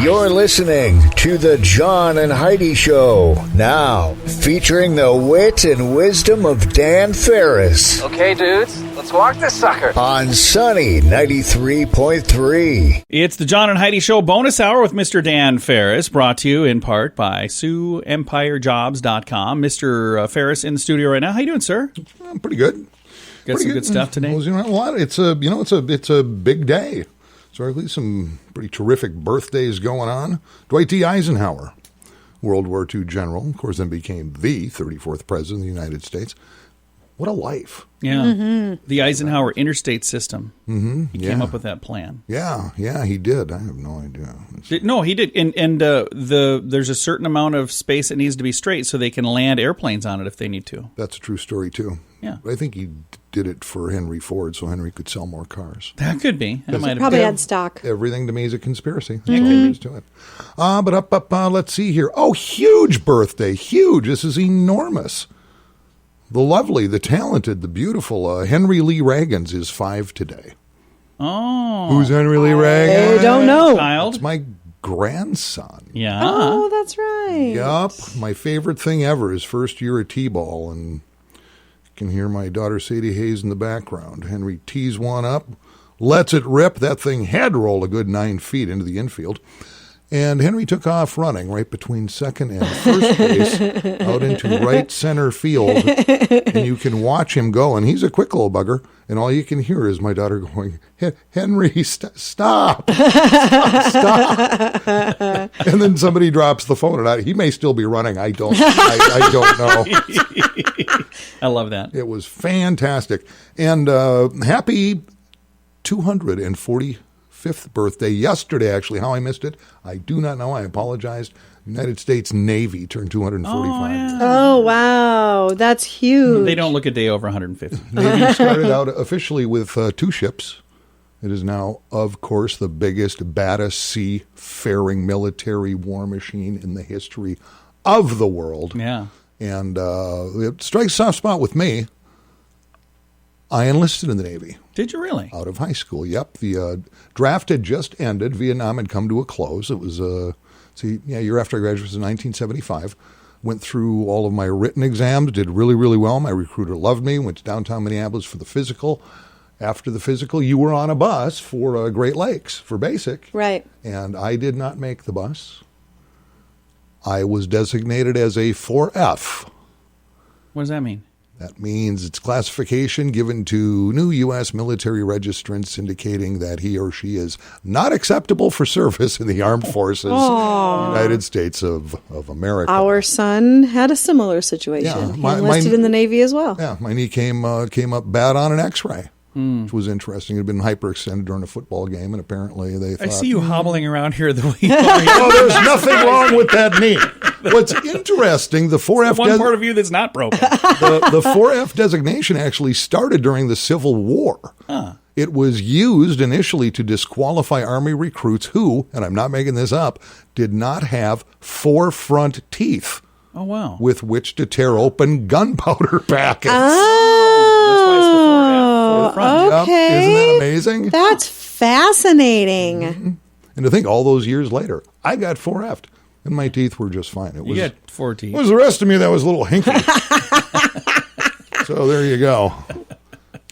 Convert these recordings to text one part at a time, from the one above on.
You're listening to the John and Heidi Show, now featuring the wit and wisdom of Dan Farris. Okay, dudes, let's walk this sucker. On Sunny 93.3. It's the John and Heidi Show bonus hour with Mr. Dan Farris, brought to you in part by SiouxEmpireJobs.com. Mr. Farris in the studio right now. How you doing, sir? I'm pretty good. Got some good stuff today. It's a big day. So at least some pretty terrific birthdays going on. Dwight D. Eisenhower, World War II general, of course, then became the 34th president of the United States. What a life. Yeah. Mm-hmm. The Eisenhower interstate system. Mm-hmm. He came up with that plan. Yeah, he did. I have no idea. No, he did. And there's a certain amount of space that needs to be straight so they can land airplanes on it if they need to. That's a true story, too. Yeah. But I think he did it for Henry Ford so Henry could sell more cars. That could be. That might have probably had stock. Everything to me is a conspiracy. That's all there is to it. But let's see here. Oh, huge birthday. Huge. This is enormous. The lovely, the talented, the beautiful Henry Lee Reagans is 5 today. Oh. Who's Henry Lee Reagan? I don't know. Child. It's my grandson. Yeah. Oh, that's right. Yup. My favorite thing ever is first year at T-ball, and you can hear my daughter Sadie Hayes in the background. Henry tees one up, lets it rip. That thing had rolled a good 9 feet into the infield. And Henry took off running right between second and first base out into right center field. And you can watch him go. And he's a quick little bugger. And all you can hear is my daughter going, Henry, stop. And then somebody drops the phone. And he may still be running. I don't know. I love that. It was fantastic. And happy 245th birthday yesterday, actually. How I missed it, I do not know. I apologized. United States Navy turned 245. Oh, wow. That's huge. They don't look a day over 150. Navy started out officially with 2 ships. It is now, of course, the biggest, baddest seafaring military war machine in the history of the world. Yeah. And it strikes a soft spot with me. I enlisted in the Navy. Did you really? Out of high school, yep. The draft had just ended. Vietnam had come to a close. It was, year after I graduated was in 1975. Went through all of my written exams, did really, really well. My recruiter loved me, went to downtown Minneapolis for the physical. After the physical, you were on a bus for Great Lakes for basic. Right. And I did not make the bus. I was designated as a 4F. What does that mean? That means it's classification given to new U.S. military registrants indicating that he or she is not acceptable for service in the armed forces of the United States of America. Our son had a similar situation. Yeah, he enlisted in the Navy as well. Yeah, my knee came up bad on an X-ray, which was interesting. It had been hyperextended during a football game, and apparently they thought... I see you hobbling around here the way you are. Oh, there's nothing wrong with that knee. What's interesting, the 4F... one part of you that's not broken. The 4F designation actually started during the Civil War. Huh. It was used initially to disqualify Army recruits who, and I'm not making this up, did not have 4 front teeth. Oh, wow. With which to tear open gunpowder packets. Oh, that's why it's the 4F. okay. Yep. Isn't that amazing? That's fascinating. Mm-hmm. And to think all those years later, I got 4F'd. And my teeth were just fine. You got 4 teeth. It was the rest of me that was a little hinky. So there you go.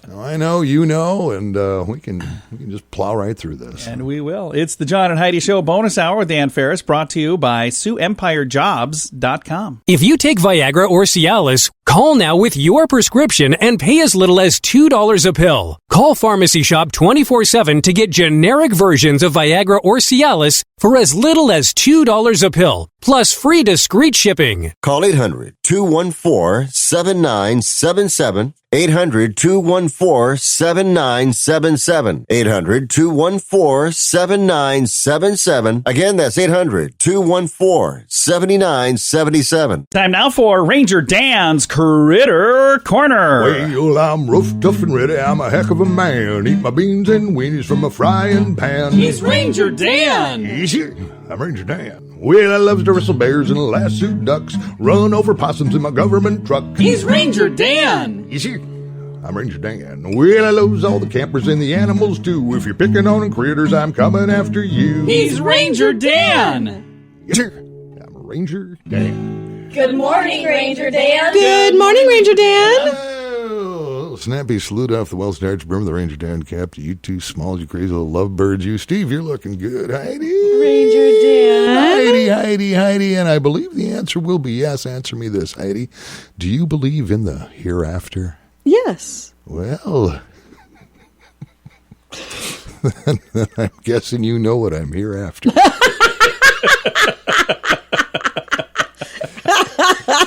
Now, I know, you know, and we can just plow right through this. And we will. It's the John and Heidi Show bonus hour with Dan Farris, brought to you by SiouxEmpireJobs.com. If you take Viagra or Cialis, call now with your prescription and pay as little as $2 a pill. Call Pharmacy Shop 24/7 to get generic versions of Viagra or Cialis for as little as $2 a pill, plus free discreet shipping. Call 800-214-7977. 800-214-7977. 800-214-7977. Again, that's 800-214-7977. Time now for Ranger Dan's Critter Corner. Well, I'm rough, tough, and ready. I'm a heck of a man. Eat my beans and weenies from a frying pan. He's Ranger Dan. Easy. I'm Ranger Dan. Well, I love to wrestle bears and lasso ducks. Run over possums in my government truck. He's Ranger Dan. Easy. I'm Ranger Dan. Well, I loves all the campers and the animals too. If you're picking on critters, I'm coming after you. He's Ranger Dan. Yes, sir. I'm Ranger Dan. Good morning, Ranger Dan. Good morning, Ranger Dan. Oh, snappy salute off the well-starched brim of the Ranger Dan cap to you two small, you crazy little lovebirds. You, Steve, you're looking good. Heidi. Ranger Dan. Heidi. And I believe the answer will be yes. Answer me this, Heidi. Do you believe in the hereafter? Yes. Well, then I'm guessing you know what I'm here after.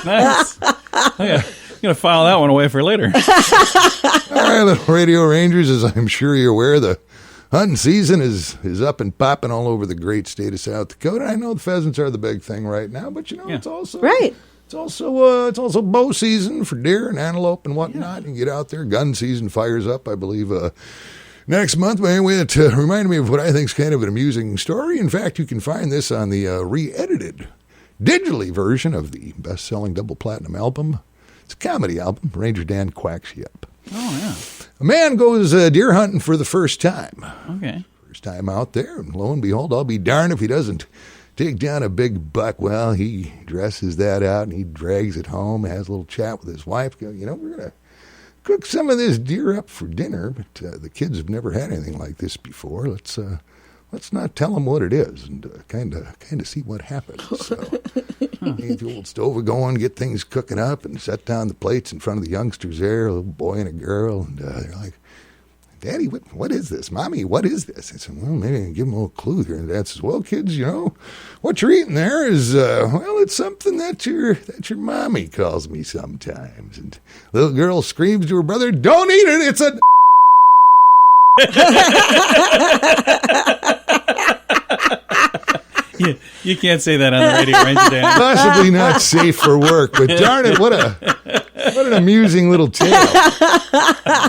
Nice. I'm going to file that one away for later. All right, little Radio Rangers, as I'm sure you're aware, the hunting season is up and popping all over the great state of South Dakota. I know the pheasants are the big thing right now, but it's also right. It's also bow season for deer and antelope and whatnot. You get out there, gun season fires up, I believe, next month. But anyway, it reminded me of what I think is kind of an amusing story. In fact, you can find this on the re-edited, digitally version of the best-selling double platinum album. It's a comedy album, Ranger Dan Quacks You Up. Oh, yeah. A man goes deer hunting for the first time. Okay. First time out there, and lo and behold, I'll be darned if he doesn't take down a big buck. Well, he dresses that out, and he drags it home, has a little chat with his wife. Go, we're going to cook some of this deer up for dinner, but the kids have never had anything like this before. Let's not tell them what it is and kind of see what happens. So, get the old stove going, get things cooking up, and set down the plates in front of the youngsters there, a little boy and a girl, and they're like, "Daddy, what is this? Mommy, what is this?" I said, "Well, maybe I can give them a little clue here." And Dad says, "Well, kids, what you're eating there is, it's something that your mommy calls me sometimes." And little girl screams to her brother, "Don't eat it! It's a..." You can't say that on the radio, Ranger Dan. Possibly not safe for work, but darn it, what an amusing little tale.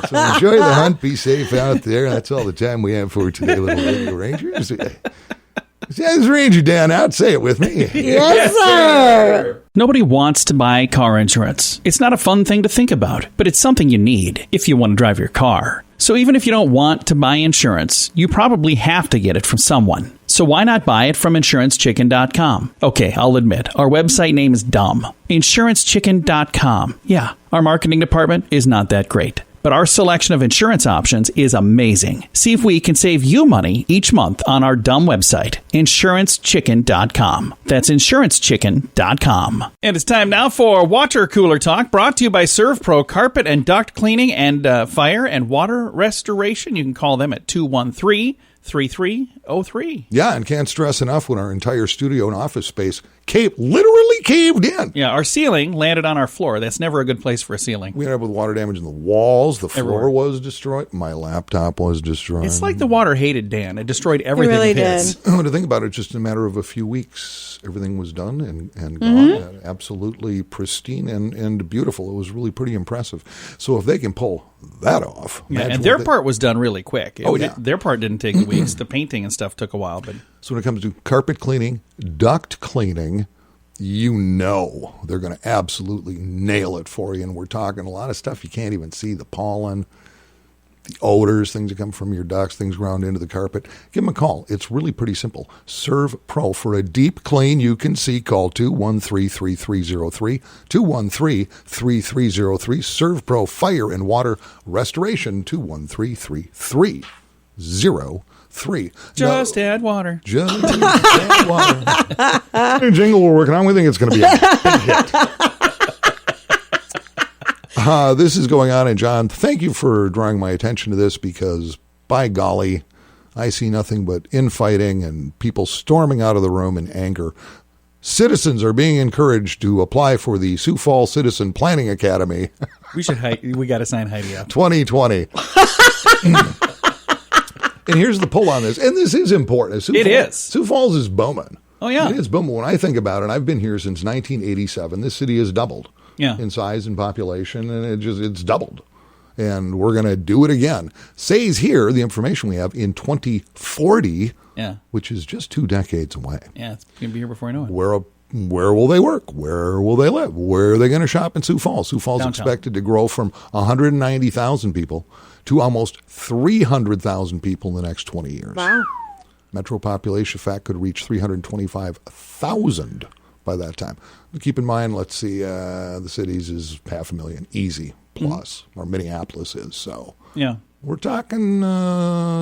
So enjoy the hunt. Be safe out there. That's all the time we have for today, little Radio Rangers. This is Ranger Dan out. Say it with me. Yes, sir. Nobody wants to buy car insurance. It's not a fun thing to think about, but it's something you need if you want to drive your car. So even if you don't want to buy insurance, you probably have to get it from someone. So why not buy it from InsuranceChicken.com? Okay, I'll admit, our website name is dumb. InsuranceChicken.com. Yeah, our marketing department is not that great. But our selection of insurance options is amazing. See if we can save you money each month on our dumb website, InsuranceChicken.com. That's InsuranceChicken.com. And it's time now for Water Cooler Talk, brought to you by ServPro Carpet and Duct Cleaning and Fire and Water Restoration. You can call them at 213-3303. Yeah, and can't stress enough when our entire studio and office space literally caved in. Yeah, our ceiling landed on our floor. That's never a good place for a ceiling. We ended up with water damage in the walls. The floor was destroyed. My laptop was destroyed. It's like the water hated Dan. It destroyed everything. It really did. When to think about it, just a matter of a few weeks, everything was done and gone. Absolutely pristine and beautiful. It was really pretty impressive. So if they can pull that off. Yeah, and their part was done really quick. Yeah. Their part didn't take weeks. The painting and stuff took a while. But so when it comes to carpet cleaning, duct cleaning, they're going to absolutely nail it for you. And we're talking a lot of stuff you can't even see, the pollen, the odors, things that come from your ducts, things ground into the carpet. Give them a call. It's really pretty simple. ServPro. For a deep clean you can see, call 213-3303, 213-3303. ServPro Fire and Water Restoration, 213-3303. Just add water. Just add water. The jingle we're working on, we think it's going to be a big hit. This is going on, and John, thank you for drawing my attention to this, because by golly, I see nothing but infighting and people storming out of the room in anger. Citizens are being encouraged to apply for the Sioux Falls Citizen Planning Academy. We got to sign Heidi up. 2020. And here's the pull on this. And this is important. Sioux Falls is booming. Oh, yeah. It is booming. When I think about it, I've been here since 1987. This city has doubled in size and population, and it's doubled. And we're going to do it again. Says here, the information we have, in 2040, which is just 2 decades away. Yeah, it's going to be here before I know it. Where where will they work? Where will they live? Where are they going to shop in Sioux Falls? Sioux Falls Downtown. expected to grow from 190,000 people to almost 300,000 people in the next 20 years. Wow. Metro population fact could reach 325,000 by that time. Keep in mind, let's see, the cities is 500,000 easy plus, or Minneapolis is. So Yeah. we're talking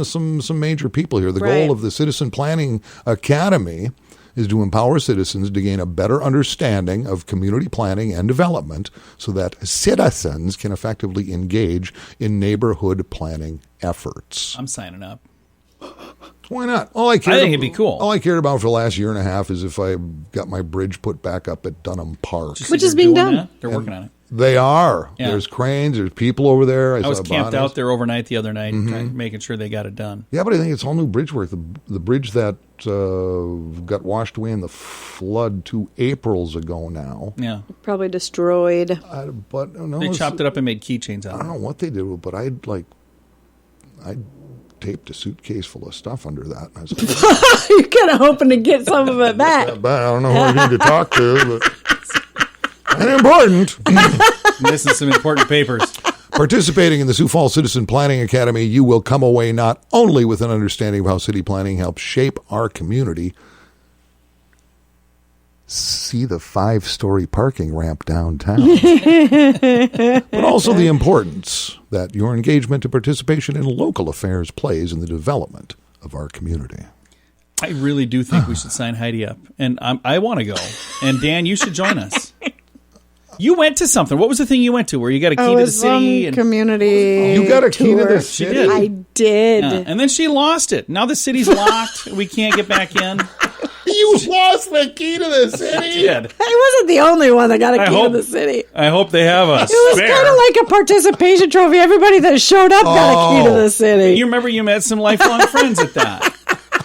some major people here. The Right. goal of the Citizen Planning Academy is to empower citizens to gain a better understanding of community planning and development so that citizens can effectively engage in neighborhood planning efforts. I'm signing up. Why not? I think it'd be cool. All I cared about for the last year and a half is if I got my bridge put back up at Dunham Park. Which is They're being doing done. that? They're working on it. They are. Yeah. There's cranes. There's people over there. I was saw camped Bonnie's. out there overnight the other night, making sure they got it done. Yeah, but I think it's all new bridge work. The bridge that got washed away in the flood 2 Aprils ago now. Yeah. Probably destroyed. But no, They chopped it up and made keychains out I of don't it. know what they did, but I taped a suitcase full of stuff under that. And I was like, You're kind of hoping to get some of it back. but I don't know who I need to talk to, but and important. Missing some important papers. Participating in the Sioux Falls Citizen Planning Academy, you will come away not only with an understanding of how city planning helps shape our community, see the 5-story parking ramp downtown, but also the importance that your engagement and participation in local affairs plays in the development of our community. I really do think we should sign Heidi up. And I want to go. And Dan, you should join us. You went to something. What was the thing you went to where you got a key to the city? And Community. You got a key to tour. the She city? did. I did. Yeah. And then she lost it. Now the city's locked. We can't get back in. You lost the key to the city? Did. I wasn't the only one that got a I key hope- to the city. I hope they have a It was spare. kind of like a participation trophy. Everybody that showed up got a key to the city. You remember you met some lifelong friends at that.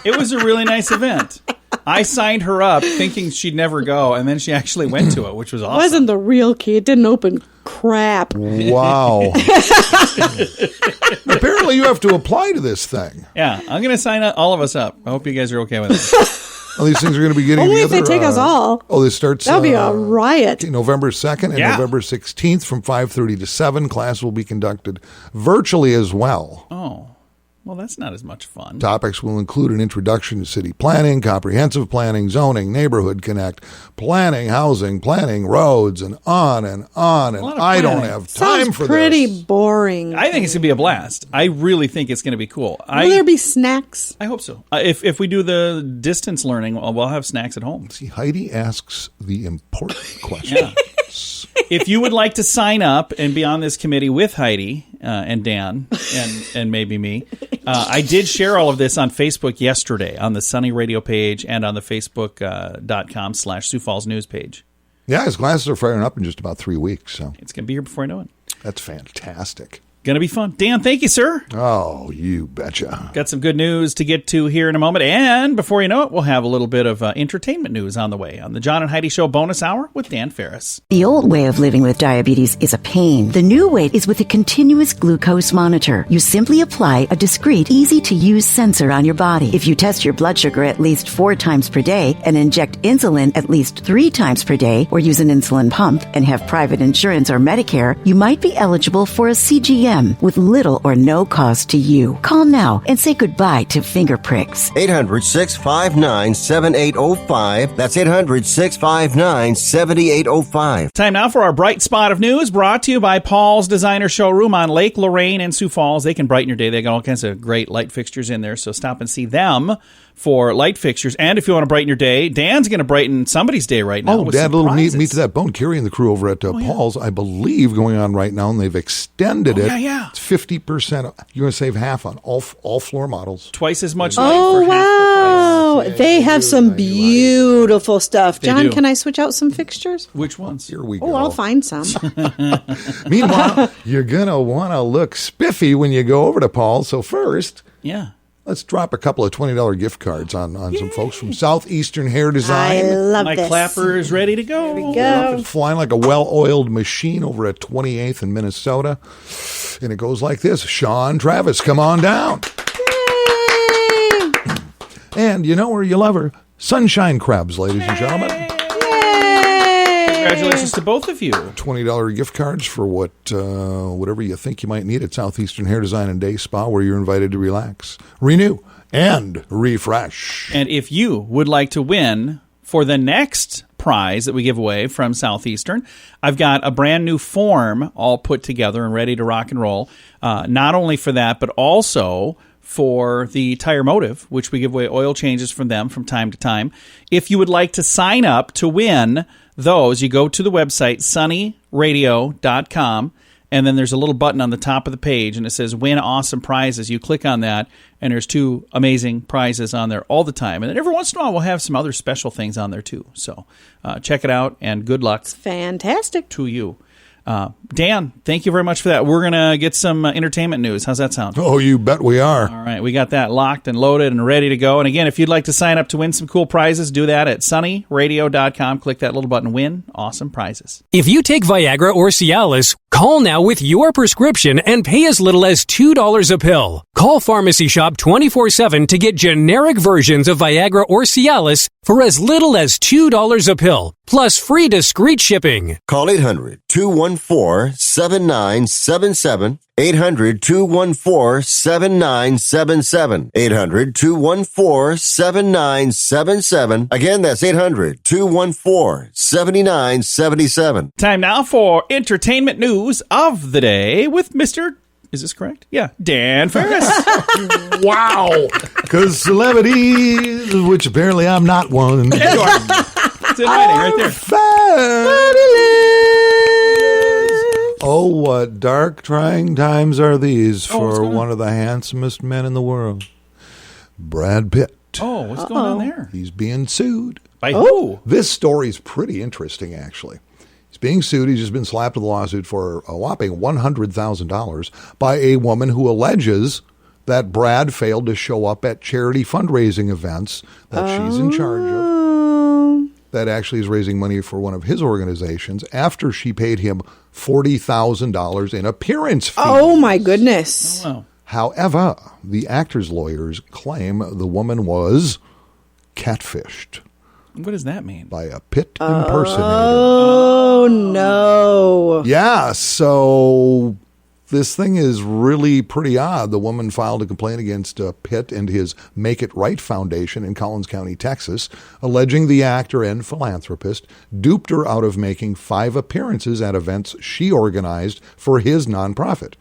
It was a really nice event. I signed her up thinking she'd never go, and then she actually went to it, which was It awesome. wasn't the real key. It didn't open crap. Wow. Apparently you have to apply to this thing. Yeah, I'm going to sign all of us up. I hope you guys are okay with it. Well, these things are going to be getting Only if together. they take us all. Oh, this starts... That would be a riot. November 2nd and Yeah. November 16th from 5:30 to 7. Class will be conducted virtually as well. Oh, well, that's not as much fun. Topics will include an introduction to city planning, comprehensive planning, zoning, neighborhood connect, planning, housing, planning, roads, and on and on. And lot of I don't planning. have time Sounds for pretty this. boring. I think it's going to be a blast. I really think it's going to be cool. Will there be snacks? I hope so. If we do the distance learning, we'll have snacks at home. See, Heidi asks the important question. If you would like to sign up and be on this committee with Heidi and Dan and maybe me, I did share all of this on Facebook yesterday on the Sunny Radio page and on the Facebook.com/Sioux Falls News page. Yeah, his classes are firing up in just about 3 weeks, so It's going to be here before I know it. that's fantastic. Going to be fun. Dan, thank you, sir. Oh, you betcha. Got some good news to get to here in a moment. And before you know it, we'll have a little bit of entertainment news on the way on the John and Heidi Show bonus hour with Dan Farris. The old way of living with diabetes is a pain. The new way is with a continuous glucose monitor. You simply apply a discreet, easy-to-use sensor on your body. If you test your blood sugar at least 4 times per day and inject insulin at least 3 times per day or use an insulin pump and have private insurance or Medicare, you might be eligible for a CGM with little or no cost to you. Call now and say goodbye to finger pricks. 800-659-7805. That's 800-659-7805. Time now for our bright spot of news, brought to you by Paul's Designer Showroom on Lake Lorraine and Sioux Falls. They can brighten your day. They got all kinds of great light fixtures in there, so stop and see them for light fixtures. And if you want to brighten your day, Dan's going to brighten somebody's day right now. Oh, with Dad, some a little prizes. meat to that bone. Carrie and the crew over at Paul's, I believe, going on right now, and they've extended it. Yeah. It's 50%. You're going to save half on all floor models. Twice as much light Oh, for half the price. wow. They have some beautiful stuff. They John, do. can I switch out some fixtures? Which ones? Here we Oh, go. I'll find some. Meanwhile, you're going to want to look spiffy when you go over to Paul's. So first, Yeah. let's drop a couple of $20 gift cards on some folks from Southeastern Hair Design. I love My this. clapper is ready to go. Here we go. It's flying like a well-oiled machine over at 28th in Minnesota. And it goes like this. Sean Travis, come on down. Yay! And you know her, you love her. Sunshine Crabs, ladies and gentlemen. Congratulations to both of you. $20 gift cards for whatever you think you might need at Southeastern Hair Design and Day Spa, where you're invited to relax, renew, and refresh. And if you would like to win for the next prize that we give away from Southeastern, I've got a brand new form all put together and ready to rock and roll. Not only for that, but also for the Tire Motive, which we give away oil changes from them from time to time. If you would like to sign up to win those, you go to the website, sunnyradio.com, and then there's a little button on the top of the page, and it says Win Awesome Prizes. You click on that, and there's 2 amazing prizes on there all the time. And then every once in a while, we'll have some other special things on there, too. So check it out, and good luck. It's fantastic. To you. Dan, thank you very much for that. We're going to get some entertainment news. How's that sound? Oh, you bet we are. All right, we got that locked and loaded and ready to go. And again, if you'd like to sign up to win some cool prizes, do that at sunnyradio.com. Click that little button, Win Awesome Prizes. If you take Viagra or Cialis, call now with your prescription and pay as little as $2 a pill. Call Pharmacy Shop 24/7 to get generic versions of Viagra or Cialis for as little as $2 a pill, plus free discreet shipping. Call 800-214-7977. 800-214-7977. 800-214-7977. Again, that's 800-214-7977. Time now for entertainment news of the day with Mr. Is this correct? Yeah. Dan Farris. Wow. Because celebrities, which apparently I'm not one. Yeah, you are. It's in writing right there. Oh, what dark, trying times are these for what's one of the handsomest men in the world, Brad Pitt. Oh, what's going on there? He's being sued. By who? This story's pretty interesting, actually. He's being sued. He's just been slapped with a lawsuit for a whopping $100,000 by a woman who alleges that Brad failed to show up at charity fundraising events that she's in charge of, that actually is raising money for one of his organizations, after she paid him $40,000 in appearance fees. Oh, my goodness. Oh, wow. However, the actor's lawyers claim the woman was catfished What does that mean? by a Pitt impersonator. Oh, no. Yeah, so this thing is really pretty odd. The woman filed a complaint against Pitt and his Make It Right Foundation in Collins County, Texas, alleging the actor and philanthropist duped her out of making 5 appearances at events she organized for his nonprofit,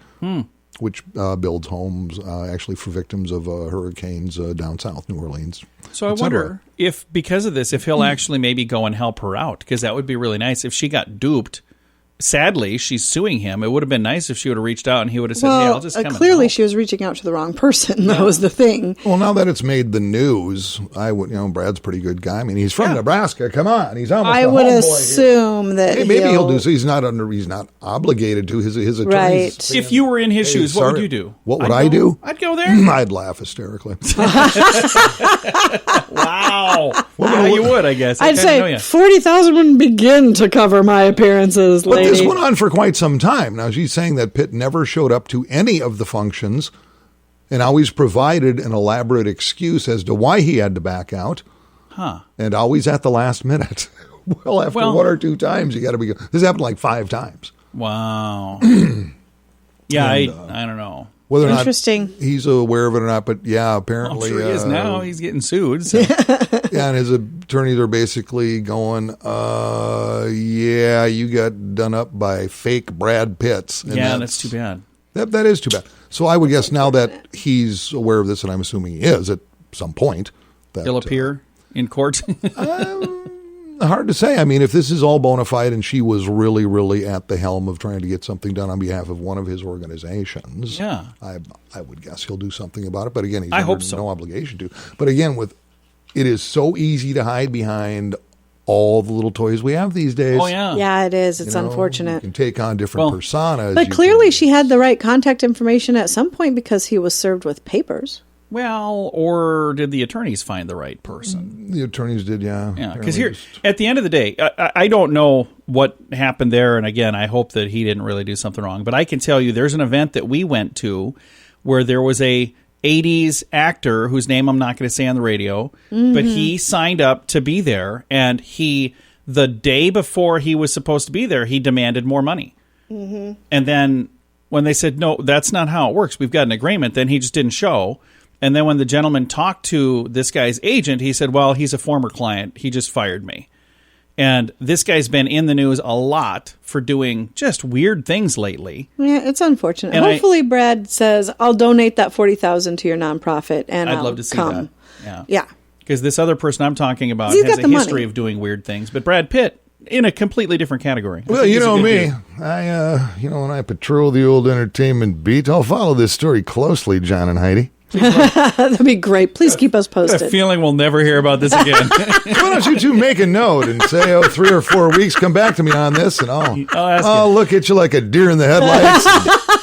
which builds homes actually for victims of hurricanes down south, New Orleans. So I wonder if, because of this, if he'll actually maybe go and help her out, because that would be really nice. If she got duped, sadly, she's suing him. It would have been nice if she would have reached out and he would have said, hey, I'll just come clearly and help. she was reaching out to the wrong person. That was the thing. Well, now that it's made the news, I would, Brad's a pretty good guy. I mean, he's from Nebraska. Come on, he's almost. I a would homeboy assume here. that Maybe he'll do so. He's not obligated to his attorneys. Right. If you were in his shoes, what would you do? What would I do? I'd go there. I'd laugh hysterically. Wow. You would, I guess. I'd say $40,000 wouldn't begin to cover my appearances, But lady. this went on for quite some time. Now, she's saying that Pitt never showed up to any of the functions and always provided an elaborate excuse as to why he had to back out. And always at the last minute. Well, after 1 or 2 times, you got to be. This happened like 5 times. Wow. Yeah, I don't know. Whether or not Interesting. he's aware of it or not, but yeah, apparently. I'm sure he is now. He's getting sued. So. Yeah, and his attorneys are basically going, yeah, you got done up by fake Brad Pitts. And yeah, that's too bad. That is too bad. So I would guess now that he's aware of this, and I'm assuming he is at some point. That, He'll appear in court. Hard to say. I mean, if this is all bona fide and she was really, really at the helm of trying to get something done on behalf of one of his organizations, yeah, I would guess he'll do something about it. But again, he's under no obligation to. But again, it is so easy to hide behind all the little toys we have these days. Oh, yeah. Yeah, it is. It's unfortunate. You can take on different personas. But clearly she had the right contact information at some point because he was served with papers. Well, or did the attorneys find the right person? The attorneys did, yeah. Yeah, because here, at the end of the day, I don't know what happened there. And again, I hope that he didn't really do something wrong. But I can tell you there's an event that we went to where there was a 80s actor whose name I'm not going to say on the radio, but he signed up to be there. And the day before he was supposed to be there, he demanded more money. Mm-hmm. And then when they said, no, that's not how it works, we've got an agreement, then he just didn't show. And then when the gentleman talked to this guy's agent, he said, well, he's a former client. He just fired me. And this guy's been in the news a lot for doing just weird things lately. Yeah, it's unfortunate. And hopefully Brad says, I'll donate that $40,000 to your nonprofit, and I'd love to see come. that. Yeah. Because this other person I'm talking about He's has got a the history money. of doing weird things. But Brad Pitt, in a completely different category. Well, you know me. I, when I patrol the old entertainment beat, I'll follow this story closely, John and Heidi. That'd be great. Please keep us I have posted. a feeling we'll never hear about this again. Why don't you two make a note and say, 3 or 4 weeks, come back to me on this, and I'll look at you like a deer in the headlights.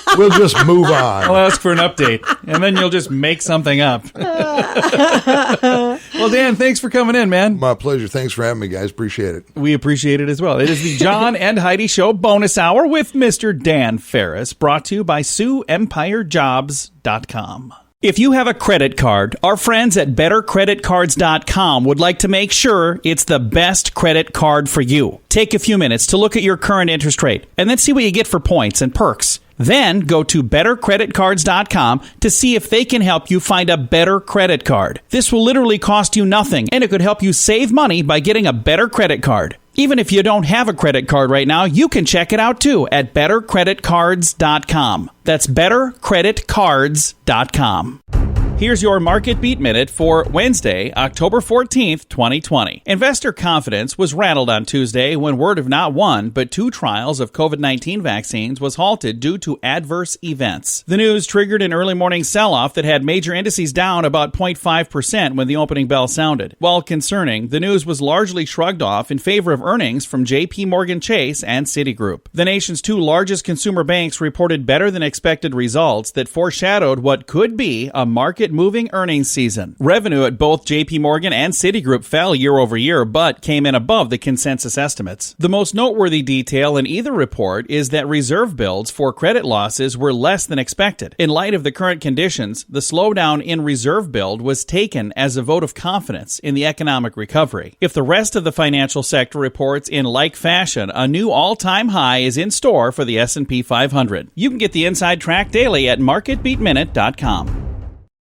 And we'll just move on. I'll ask for an update, and then you'll just make something up. Well, Dan, thanks for coming in, man. My pleasure. Thanks for having me, guys. Appreciate it. We appreciate it as well. It is the John and Heidi Show bonus hour with Mr. Dan Farris, brought to you by SiouxEmpireJobs.com. If you have a credit card, our friends at BetterCreditCards.com would like to make sure it's the best credit card for you. Take a few minutes to look at your current interest rate and then see what you get for points and perks. Then go to BetterCreditCards.com to see if they can help you find a better credit card. This will literally cost you nothing, and it could help you save money by getting a better credit card. Even if you don't have a credit card right now, you can check it out too at BetterCreditCards.com. That's BetterCreditCards.com. Here's your Market Beat Minute for Wednesday, October 14th, 2020. Investor confidence was rattled on Tuesday when word of not one, but 2 trials of COVID-19 vaccines was halted due to adverse events. The news triggered an early morning sell-off that had major indices down about 0.5% when the opening bell sounded. While concerning, the news was largely shrugged off in favor of earnings from JP Morgan Chase and Citigroup. The nation's 2 largest consumer banks reported better than expected results that foreshadowed what could be a market-moving earnings season. Revenue at both JP Morgan and Citigroup fell year over year, but came in above the consensus estimates. The most noteworthy detail in either report is that reserve builds for credit losses were less than expected. In light of the current conditions, the slowdown in reserve build was taken as a vote of confidence in the economic recovery. If the rest of the financial sector reports in like fashion, a new all-time high is in store for the S&P 500. You can get the inside track daily at MarketBeatMinute.com.